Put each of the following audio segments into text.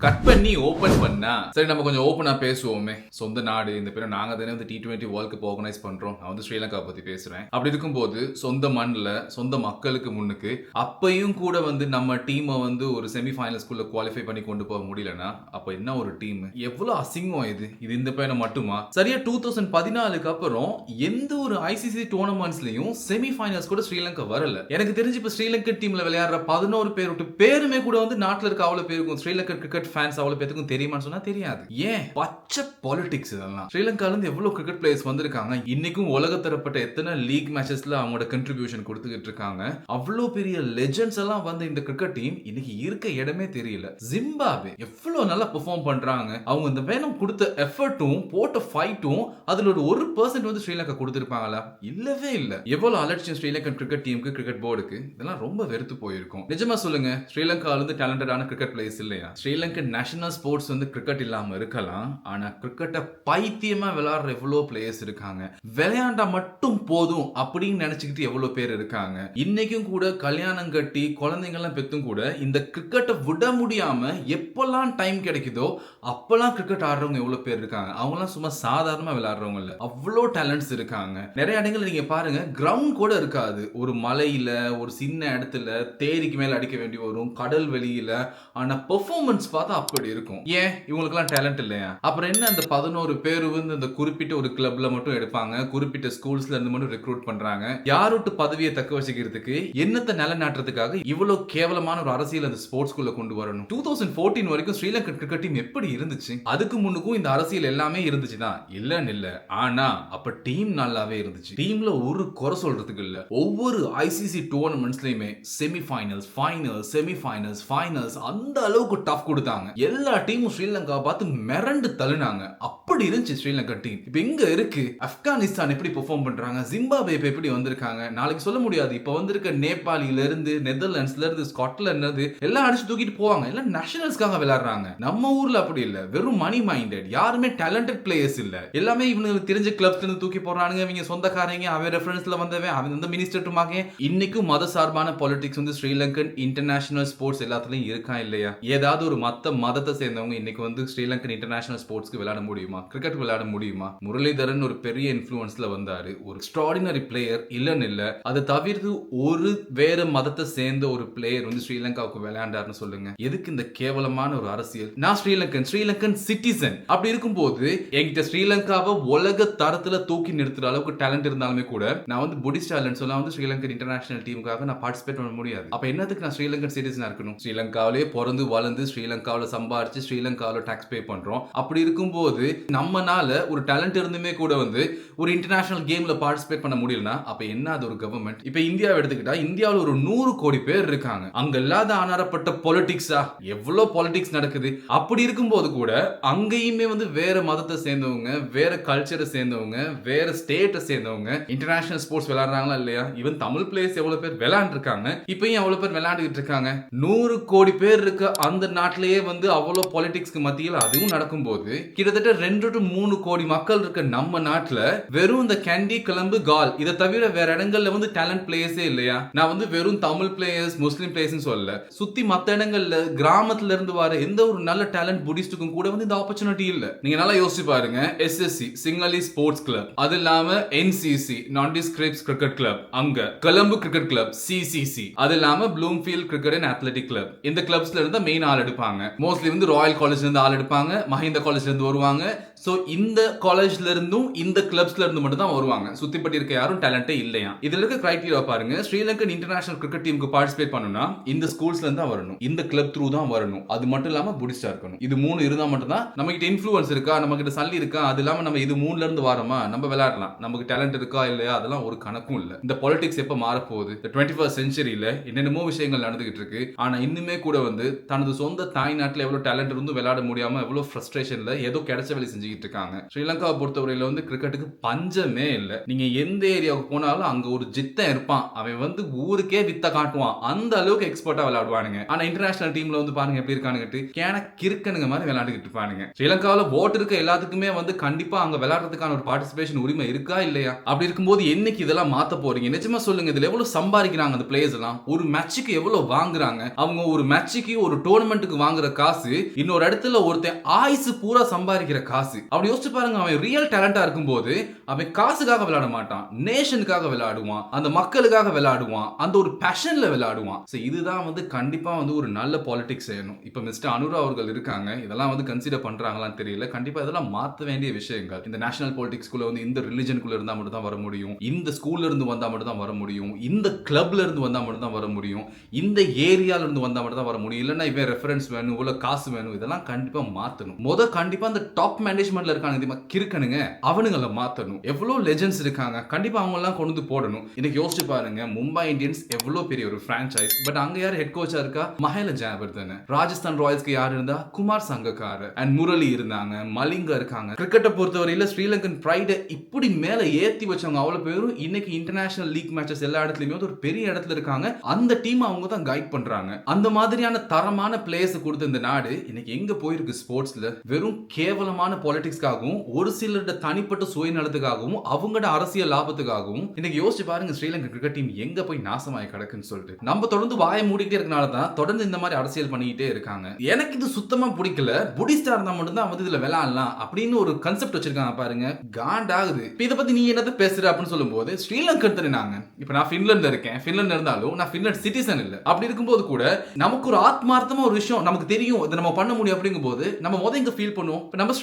Cut பண்ணி open பண்ணா சரி நம்ம கொஞ்சம் ஓப்பனா பேசுவோமே. சொந்த நாடு இந்த பேர் நாங்க தானே வந்து T20 வேர்ல்ட் கப் ஆர்கனைஸ் பண்றோம். நான் வந்து ஸ்ரீலங்கா பத்தி பேசுறேன். அப்படி இருக்கும்போது சொந்த மண்ணில் சொந்த மக்களுக்கு முன்னுக்கு அப்பையும் கூட வந்து நம்ம டீமை வந்து ஒரு செமி ஃபைனல்ஸ்குள்ள குவாலிஃபை பண்ணி கொண்டு போக முடியலன்னா அப்ப என்ன ஒரு டீம், எவ்வளவு அசிங்கம் இது இந்த பையனை மட்டுமா? சரியா 2014க்கு அப்புறம் எந்த ஒரு ஐசிசி டோர்னமெண்ட்ஸ்லயும் செமி ஃபைனல்ஸ் கூட ஸ்ரீலங்கா வரல. எனக்கு தெரிஞ்சு இப்ப ஸ்ரீலங்கன் டீம்ல விளையாடுற 11 பேர் விட்டு பேருமே கூட வந்து நாட்டில் இருக்க அவ்வளவு பேருக்கும் ஸ்ரீலங்கன் கிரிக்கெட் ஃபேன்ஸ் அவ்வளவு பேருக்கும் தெரியுமான்னு சொன்னா தெரியாது. ஏன் பச்சை பாலிடிக்ஸ் இதெல்லாம். ஸ்ரீலங்கால இருந்து எவ்வளவு கிரிக்கெட் பிளேயர்ஸ் வந்திருக்காங்க. இன்னைக்கும் உலக தரப்பட்ட எத்தனை லீக் மேட்சஸ்ல அவங்களோட கண்ட்ரிபியூஷன் கொடுத்துக்கிட்டு இருக்காங்க. அவ்வளவு பெரிய லெஜெண்ட்ஸ் எல்லாம் வந்து இந்த கிரிக்கெட் டீம் இன்னைக்கு இருக்க இடமே தெரியல. ஜிம்பாப்வே எவ்வளவு நல்லா பெர்ஃபார்ம் பண்றாங்க. அவங்க இந்த வேணும் கொடுத்த எஃபர்ட்டும் போட்ட ஃபைட்டும் அதுல ஒரு 1% வந்து ஸ்ரீலங்கா கொடுத்திருப்பாங்களா? இல்லவே இல்ல. எவ்வளவு அலட்சியம் ஸ்ரீலங்கன் கிரிக்கெட் டீமுக்கு கிரிக்கெட் போர்டுக்கு. இதெல்லாம் ரொம்ப வெறுத்து போயிருக்கும். நிஜமா சொல்லுங்க, ஸ்ரீலங்கால இருந்து டேலண்டடான கிரிக்கெட் பிளேயர்ஸ் இல்லையா? ஸ்ரீலங்கன் நேஷனல் ஸ்போர்ட்ஸ் வந்து கிரிக்கெட் இல்லாம இருக்கலாம். ஆனா கிரிக்கெட்டை பைத்தியமா விளையாடுற எவ்வளவு பிளேயர்ஸ் இருக்காங்க. விளையாண்டா மட்டும் போதும் அப்படின்னு நினைச்சுக்கிட்டு எவ்வளவு பேர் இருக்காங்க. இன்னைக்கும் கூட கல்யாணம் கட்டி குழந்தைங்கள்லாம் பெத்தும் கூட இந்த கிரிக்கெட்டை விட முடியாம எப்பெல்லாம் டைம் கிடைக்குதோ அப்பெல்லாம் கிரிக்கெட் ஆடுறவங்க எவ்வளவு பேர் இருக்காங்க. அவங்கலாம் சும்மா சாதாரணமா விளையாடுறவங்க இல்ல, அவ்வளோ டேலண்ட்ஸ் இருக்காங்க. நிறைய இடங்கள்ல நீங்க பாருங்க, கிரவுண்ட் கூட இருக்காது. ஒரு மலையில ஒரு சின்ன இடத்துல தேரிக்கு மேல அடிக்க வேண்டி வரும், கடல் வெளியில. ஆனா பெர்ஃபார்மன்ஸ் பார்த்தா அப்படி இருக்கும். ஏன் இவங்களுக்குலாம் டேலண்ட் இல்லையா? அப்புறம் என்ன அந்த 11 பேர் வந்து இந்த குறிப்பிட்ட ஒரு கிளப்ல மட்டும் எடுப்பாங்க, குறிப்பிட்ட ஸ்கூல்ஸ்ல இருந்து மட்டும் ரெக்ரூட் பண்றாங்க. யாரோட்டு பதவியை தக்க வச்சுக்கிறதுக்கு என்னத்தை நிலைநாட்டுறதுக்காக இவ்வளவு கேவலமான ஒரு அரசியல் அந்த ஸ்போர்ட்ஸ்குள்ள கொண்டு வரணும். 2014 வரைக்கும் ஸ்ரீலங்கன் கிரிக்கெட் டீம் எப்படி இருந்துச்சு? அதுக்கு முன்னுக்கும் இந்த அரசியல் எல்லாமே இருந்துச்சுதான், இல்லன்னு இல்ல. ஆனா அப்ப டீம் நல்லாவே இருந்துச்சு. டீம்ல ஒரு குறை சொல்றதுக்கு இல்ல. ஒவ்வொரு ஐசிசி டோர்னமெண்ட்ஸ்லயுமே semi finals, finals, semi finals, finals அந்த அளவுக்கு டஃப் கொடுத்தாங்க. எல்லா டீமும் ஸ்ரீலங்கா பார்த்து மிரண்டு தள்ளினாங்க. அப்படி இருந்துச்சு ஸ்ரீலங்கா டீம். இப்ப எங்க இருக்கு? ஆப்கானிஸ்தான் எப்படி பெர்ஃபார்ம் பண்றாங்க, ஜிம்பாப்வே எப்படி வந்திருக்காங்க, நாளைக்கு சொல்ல முடியாது. இப்ப வந்திருக்க நேபாளில இருந்து, நெதர்லாண்ட்ஸ்ல இருந்து, ஸ்காட்லாண்ட்ல இருந்து எல்லாம் அடிச்சு தூக்கிட்டு போவாங்க. எல்லாம் நேஷனல்ஸ்க்காக விளையாடுறாங்க. நம்ம ஊர்ல அப்படி இல்ல, வெறும் மணி மைண்டட். யாருமே டேலண்டட் பிளேயர்ஸ் இல்ல. எல்லாமே இவங்களுக்கு தெரிஞ்ச கிளப்ஸ்ல இருந்து தூக்கி போறானுங்க. இவங்க சொந்தக்காரங்க, அவன் ரெஃபரன்ஸ்ல வந்தவன், அவன் வந்து மினிஸ்டர்ட்டுமாங்க. இன்னைக்கும் மத சார்பான பாலிடிக்ஸ் வந்து ஸ்ரீலங்கன் இன்டர்நேஷனல் ஸ்போர்ட்ஸ் எல்லாத்துலயும் இருக்கா இல்லையா? ஏதாவது ஒரு மதத்தை சேர்ந்தவங்க இன்னைக்கு வந்து ஸ்ரீலங்கன் இன்டர்நேஷனல் ஸ்போர்ட்ஸ்க்கு விளையாட முடியுமா? கிரிக்கெட் விளையாட முடியுமா? முரளிதரன் ஒரு பெரிய இன்ஃப்ளூயன்ஸ்ல வந்தாரு, ஒரு எக்ஸ்ட்ராடினரி பிளேயர், இல்லன்னு இல்ல. அதை தவிர்த்து ஒரு வேற மதத்தை சேர்ந்த ஒரு பிளேயர் வந்து ஸ்ரீலங்காவுக்கு விளையாண்டாருன்னு சொல்லுங்க. எதுக்கு இந்த கேவலமான ஒரு அரசியல்? நான் ஸ்ரீலங்கன் சிட்டிசன். அப்படி இருக்கும்போது என்கிட்ட ஸ்ரீலங்காவை உலக தரத்துல தூக்கி நிறுத்துற அளவுக்கு டேலண்ட் இருந்தாலுமே கூட நான் வந்து புடிஸ்ட் டேலண்ட் சொல்ல வந்து ஸ்ரீலங்கன் இன்டர்நேஷனல் டீமுக்காக நான் பார்ட்டிசிபேட் பண்ண முடியாது. அப்ப என்னதுக்கு நான் ஸ்ரீலங்கன் சிட்டிசனா இருக்கணும்? ஸ்ரீலங்காவிலே பிறந்து வளர்ந்து ஸ்ரீலங்காவில சம்பாரிச்சு ஸ்ரீலங்காவில டாக்ஸ் பே பண்றோம். அப்படி இருக்கும்போது நம்மனால ஒரு டேலண்ட் இருந்துமே கூட வந்து ஒரு இன்டர்நேஷனல் கேம்ல பார்ட்டிசிபேட் பண்ண முடியலனா அப்ப என்ன அது ஒரு கவர்மெண்ட்? இப்ப இந்தியாவை எடுத்துக்கிட்டா இந்தியாவில் ஒரு 100 கோடி பேர் இருக்காங்க. அங்க இல்லாத ஆனாரப்பட்ட பொலிட்டிக்ஸா எவ்வளவு பொலிட்டிக்ஸ் நடக்குது. அப்படி இருக்கும்போது கூட அங்கேயுமே வந்து வேற மதத்தை சேர்ந்தவங்க, வேற கல்ச்சரை சேர்ந்தவங்க, வேற ஸ்டேட்டை சேர்ந்தவங்க இன்டர்நேஷனல் ஸ்போர்ட்ஸ் விளையாடுறாங்களா இல்லையா? ஈவன் தமிழ் பிளேயர்ஸ் எவ்வளவு பேர் விளையாண்டு இருக்காங்க. இப்பயும் எவ்வளவு பேர் விளையாண்டுட்டு இருக்காங்க. 100 கோடி பேர் இருக்க அந்த நாட்டிலேயே வந்து அவ்வளவு பொலிட்டிக்ஸ்க்கு மத்தியில் அதுவும் நடக்கும்போது கிட்டத்தட்ட 2 to 3 கோடி மக்கள் இருக்க நம்ம நாட்டுல வெறும் இந்த கேண்டி, கிளம்பு, கால் இதை தவிர வேற இடங்கள்ல வந்து டேலண்ட் பிளேயர்ஸே இல்லையா? நான் வந்து வெறும் தமிழ் பிளேயர்ஸ், முஸ்லிம் பிளேயர்ஸ் சொல்லல. சுத்தி மத்த இடங்கள்ல கிராமத்துல இருந்து வர எந்த ஒரு நல்ல டேலண்ட் புடிஸ்டுக்கும் கூட வந்து இந்த ஆப்பர்ச்சுனிட்டி இல்ல. நீங்க நல்லா யோசிச்சு பாருங்க. எஸ்எஸ்சி சிங்களி ஸ்போர்ட்ஸ் கிளப், அது இல்லாம என்சிசி நான் டிஸ்கிரிப்ஸ் கிரிக்கெட் கிளப், அங்க கொலம்பு கிரிக்கெட் கிளப் சிசிசி, அது இல்லாம ப்ளூம்ஃபீல்ட் கிரிக்கெட் அண்ட் அத்லெட்டிக் கிளப். இந்த கிளப்ஸ்ல இருந்து மெயின் ஆள் எடுப்பாங்க. மோஸ்ட்லி வந்து ராயல் காலேஜ்ல இருந்து ஆள் எடுப்பாங்க, மஹிந்த காலேஜ்ல இருந்து வருவாங்க. சோ இந்த காலேஜ்ல இருந்தும் இந்த கிளப்ஸ்ல இருந்து மட்டும் தான் வருவாங்க. சுத்திப்பட்டி இருக்க யாரும் டேலண்டே இல்லையா? இதுல இருக்க கிரைட்டீரியா பாருங்க. ஸ்ரீலங்கன் இன்டர்நேஷனல் கிரிக்கெட் டீமுக்கு பார்ட்டிசிபேட் பண்ணனும்னா இந்த ஸ்கூல்ஸ்ல இருந்து தான் வரணும், இந்த கிளப் த்ரூ தான் வரணும். அது மட்டும் இல்லாம புடிஸ்டா இருக்கணும். இது 3 இருந்தா மட்டும் தான் நம்ம கிட்ட இன்ஃப்ளூயன்ஸ் இருக்கா, நம்ம கிட்ட சல்லி இருக்கா, அது இல்லாம நம்ம இது 3ல இருந்து வரோமா, நம்ம விளையாடலாம், நமக்கு டேலண்ட் இருக்கா இல்லையா, அதெல்லாம் ஒரு கணக்கும் இல்ல. இந்த பாலிடிக்ஸ் எப்ப மாற போகுது? 21st செஞ்சுரியில என்னென்னமோ விஷயங்கள் நடந்துகிட்டு இருக்கு. ஆனா இன்னுமே கூட வந்து தனது சொந்த தாய் நாட்டுல எவ்வளவு டேலண்ட் இருந்தும் விளையாட முடியாம எவ்வளவு ஃப்ரஸ்ட்ரேஷன்ல ஏதோ கிடைச்ச வேலை செஞ்சுக்கிட்டு சுத்திக்கிட்டு இருக்காங்க. ஸ்ரீலங்காவை பொறுத்தவரையில வந்து கிரிக்கெட்டுக்கு பஞ்சமே இல்லை. நீங்க எந்த ஏரியாவுக்கு போனாலும் அங்க ஒரு ஜித்தன் இருப்பான். அவன் வந்து ஊருக்கே வித்த காட்டுவான். அந்த அளவுக்கு எக்ஸ்பர்ட்டா விளையாடுவானுங்க. ஆனா இன்டர்நேஷனல் டீம்ல வந்து பாருங்க எப்படி இருக்கானுங்க, கேன கிறுக்கனுங்க மாதிரி விளையாண்டுக்கிட்டு இருப்பானுங்க. ஸ்ரீலங்காவில் ஓட்டு இருக்க எல்லாத்துக்குமே வந்து கண்டிப்பா அங்க விளையாடுறதுக்கான ஒரு பார்ட்டிசிபேஷன் உரிமை இருக்கா இல்லையா? அப்படி இருக்கும்போது என்னைக்கு இதெல்லாம் மாத்த போறீங்க? நிஜமா சொல்லுங்க, இதுல எவ்வளவு சம்பாதிக்கிறாங்க அந்த பிளேயர்ஸ் எல்லாம்? ஒரு மேட்சுக்கு எவ்வளவு வாங்குறாங்க? அவங்க ஒரு மேட்சுக்கு ஒரு டோர்னமெண்ட்டுக்கு வாங்குற காசு இன்னொரு இடத்துல ஒருத்தன் ஆயுசு பூரா சம்பாதிக்கிற காசு. அப்படி யோசிச்சு பாருங்க. அவன் ரியல் டேலண்டா இருக்கும்போது அவன் காசுக்காக விளையாட மாட்டான், நேஷனுக்காக விளையாடுவான், அந்த மக்களுக்காக விளையாடுவான், அந்த ஒரு பேஷன்ல விளையாடுவான். இதுதான் வந்து கண்டிப்பா வந்து ஒரு நல்ல பாலிடிக்ஸ் செய்யணும். இப்ப மிஸ்டர் அனுரா அவர்கள் இருக்காங்க, இதெல்லாம் வந்து கன்சிடர் பண்றாங்களான்னு தெரியல. கண்டிப்பா இதெல்லாம் மாத்த வேண்டிய விஷயங்கள். இந்த நேஷனல் பாலிடிக்ஸ்குள்ள வந்து இந்த ரிலிஜனுக்குள்ள இருந்தா மட்டும் தான் வர முடியும், இந்த ஸ்கூல்ல இருந்து வந்தா மட்டும் தான் வர முடியும், இந்த கிளப்ல இருந்து வந்தா மட்டும் தான் வர முடியும், இந்த ஏரியால இருந்து வந்தா மட்டும் தான் வர முடியும், இல்லைன்னா இவன் ரெஃபரன்ஸ் வேணும், இவ்வளவு காசு வேணும். இதெல்லாம் கண்டிப்பா மாத்தணும். கண்டிப்பா அந்த டாப் மேனேஜ்மெண்ட்ல இருக்காங்க கிறுக்கனுங்க, அவனுங்களை மாத்தணும். எவ்வளவு லெஜெண்ட்ஸ் இருக்காங்க, கண்டிப்பா அவங்க எல்லாம் கொண்டு வந்து போடணும். இன்னைக்கு யோசிச்சு பாருங்க, மும்பை இந்தியன்ஸ் எவ்வளவு பெரிய ஒரு பிரான்சைஸ். பட் அங்க யார் ஹெட் கோச்சா இருக்கா? மஹேல ஜெயவர்தன. ராஜஸ்தான் ராயல்ஸ்க்கு யார் இருந்தா? குமார் சங்கக்கார அண்ட் முரளி இருந்தாங்க, மலிங்கா இருக்காங்க. கிரிக்கெட்டை பொறுத்தவரையில ஸ்ரீலங்கன் பிரைட இப்படி மேல ஏத்தி வச்சவங்க அவ்வளவு பேரும் இன்னைக்கு இன்டர்நேஷனல் லீக் மேட்சஸ் எல்லா இடத்துலயுமே ஒரு பெரிய இடத்துல இருக்காங்க. அந்த டீம் அவங்க தான் கைட் பண்றாங்க. அந்த மாதிரியான தரமான பிளேயர்ஸ் கொடுத்த இந்த நாடு இன்னைக்கு எங்க போயிருக்கு? ஸ்போர்ட்ஸ்ல வெறும் கேவலமான பாலிடிக்ஸ்க்காகவும் ஒரு சிலருடைய தனிப்பட்ட சுயநலத்துக்காகவும் அவங்களோட அரசியல் லாபத்துக்காகவும். இன்னைக்கு யோசிச்சு பாருங்க, ஸ்ரீலங்கா கிரிக்கெட் டீம் எங்க போய் நாசமாய் கிடக்குன்னு சொல்லிட்டு. நம்ம தொடர்ந்து வாயை மூடிட்டே இருக்கனால தான் தொடர்ந்து இந்த மாதிரி அரசியல் பண்ணிக்கிட்டே இருக்காங்க. எனக்கு இது சுத்தமா பிடிக்கல. புடிஸ்டா இருந்தா மட்டும் தான் வந்து இதுல விளையாடலாம் அப்படின்னு ஒரு கன்செப்ட் வச்சிருக்காங்க பாருங்க, காண்டாகுது. இதை பத்தி நீ என்னது பேசுற அப்படின்னு சொல்லும்போது ஸ்ரீலங்கன் தானே நாங்க. இப்ப நான் பின்லாந்துல இருக்கேன், பின்லாந்து இருந்தாலும் நான் பின்லாந்து சிட்டிசன் இல்ல. அப்படி இருக்கும்போது கூட நமக்கு ஒரு ஆத்மார்த்தமா ஒரு விஷயம் நமக்கு தெரியும், இதை நம்ம பண்ண முடியும் அப்படிங்கும்போது நம்ம இங்க ஃபீல் பண்ணுவோம். நம்ம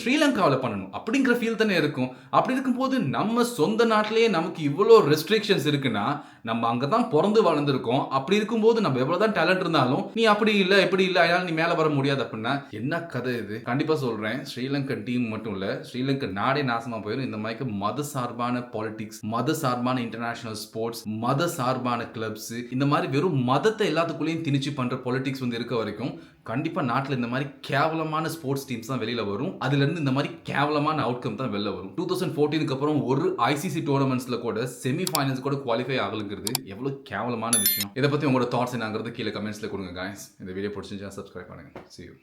ஸ்ரீலங்காவில் பண்ணணும் அப்படிங்கிற ஃபீல் தானே இருக்கும். அப்படி இருக்கும்போது நம்ம சொந்த நாட்டிலேயே நமக்கு இவ்வளோ ரெஸ்ட்ரிக்ஷன்ஸ் இருக்குன்னா நம்ம அங்கதான் பிறந்து வளர்ந்துருக்கோம். அப்படி இருக்கும்போது நம்ம எவ்வளவுதான் டேலண்ட் இருந்தாலும் நீ அப்படி இல்ல இப்படி இல்ல அதனால நீ மேல வர முடியாது அப்படின்னா என்ன கதை இது? கண்டிப்பா சொல்றேன், ஸ்ரீலங்கன் டீம் மட்டும் இல்ல, ஸ்ரீலங்கன் நாடே நாசமா போயிடும். இந்த மாதிரி மத சார்பான பாலிடிக்ஸ், மத சார்பான இன்டர்நேஷனல் ஸ்போர்ட்ஸ், மத சார்பான கிளப்ஸ், இந்த மாதிரி வெறும் மதத்தை எல்லாத்துக்குள்ளேயும் திணிச்சு பண்ற பாலிடிக்ஸ் வந்து இருக்க வரைக்கும் கண்டிப்பா நாட்டில் இந்த மாதிரி கேவலமான ஸ்போர்ட்ஸ் டீம்ஸ் தான் வெளியில வரும். அதுல இருந்து இந்த மாதிரி கேவலமான அவுட்கம் தான் வெளில வரும். 2014 அப்புறம் ஒரு ஐசிசி டோர்னமெண்ட்ஸ்ல கூட செமி ஃபைனல்ஸ் கூட குவாலிஃபை ஆகலுங்கிறது எவ்வளவு கேவலமான விஷயம். இதை பத்தி உங்களோட தாட்ஸ் என்னங்கிறது கீழே கமெண்ட்ஸ்ல கொடுங்க guys. இந்த வீடியோ பிடிச்சிருந்தா சப்ஸ்கிரைப் பண்ணுங்க. See you.